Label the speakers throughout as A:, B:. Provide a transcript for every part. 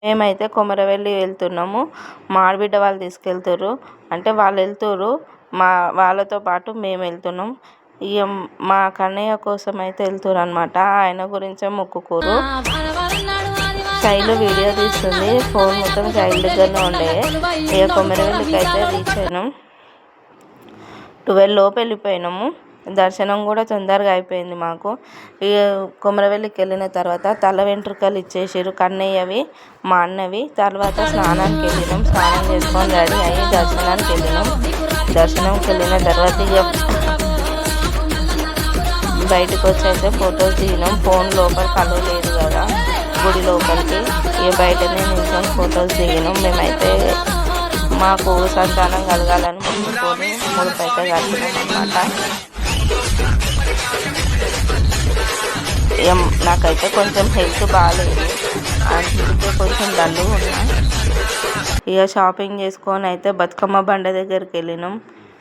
A: మేమైతే కొమరవెల్లి వెళ్తున్నాము. మా ఆడబిడ్డ వాళ్ళు తీసుకెళ్తుర్రు. అంటే వాళ్ళు వెళ్తుర్రు, వాళ్ళతో పాటు మేము వెళ్తున్నాం. ఇక మా కన్నయ్య కోసం అయితే వెళ్తుర్రు అనమాట. ఆయన గురించే మొక్కుకోరు. శైలు వీడియో తీస్తుంది. ఫోన్ మొత్తం శైలు దగ్గరనే ఉండే. ఇక కొమరవెల్లికి అయితే రీచ్ అయినాం. 12 లోపు వెళ్ళిపోయినాము. దర్శనం కూడా తొందరగా అయిపోయింది మాకు. ఇక కొమరవెల్లికి వెళ్ళిన తర్వాత తల వెంట్రుకలు ఇచ్చేసారు, కన్నయ్యవి మా అన్నవి. తర్వాత స్నానానికి వెళ్ళినాం. స్నానం చేసుకొని రెడీ అయ్యి దర్శనానికి వెళ్ళినాం. దర్శనంకి వెళ్ళిన తర్వాత ఇక బయటకు వచ్చి అయితే ఫొటోస్ దిగినాం. ఫోన్ లోపలికి అలో లేదు కదా గుడి లోపలికి. ఇక బయటనే నిల్చొని ఫొటోస్ దిగినాం. మేమైతే మాకు సంతానం కలగాలని మొక్కుకొని ముడుపైతే కట్టినాం అన్నమాట. నాకైతే కొంచెం హెల్త్ బాగాలేదు, అందుకే కొంచెం దండుగా ఉన్నా. ఇక షాపింగ్ చేసుకొని అయితే బతుకమ్మ బండ దగ్గరికి వెళ్ళినాం.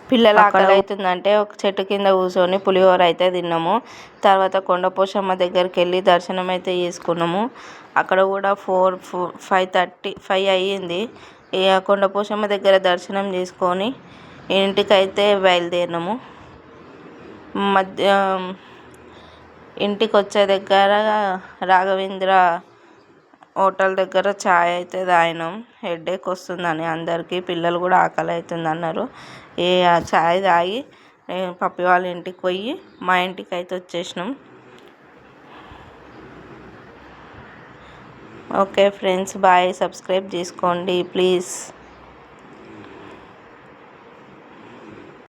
A: పిల్లలు ఆకలి అవుతుందంటే ఒక చెట్టు కింద కూర్చొని పులిహోర అయితే తిన్నాము. తర్వాత కొండపోషమ్మ దగ్గరికి వెళ్ళి దర్శనం అయితే చేసుకున్నాము. అక్కడ కూడా 5 అయ్యింది. ఇక కొండపోషమ్మ దగ్గర దర్శనం చేసుకొని ఇంటికైతే బయలుదేరినాము. ఇంటికి వచ్చే దగ్గర రాఘవేంద్ర హోటల్ దగ్గర ఛాయ్ అయితే తాగినాం. హెడేక్ వస్తుందని అందరికీ, పిల్లలు కూడా ఆకలి అవుతుంది అన్నారు. ఛాయ్ తాగి పప్పి వాళ్ళ ఇంటికి పోయి మా ఇంటికి అయితే వచ్చేసినాం. Okay friends, bye. సబ్స్క్రైబ్ చేసుకోండి ప్లీజ్.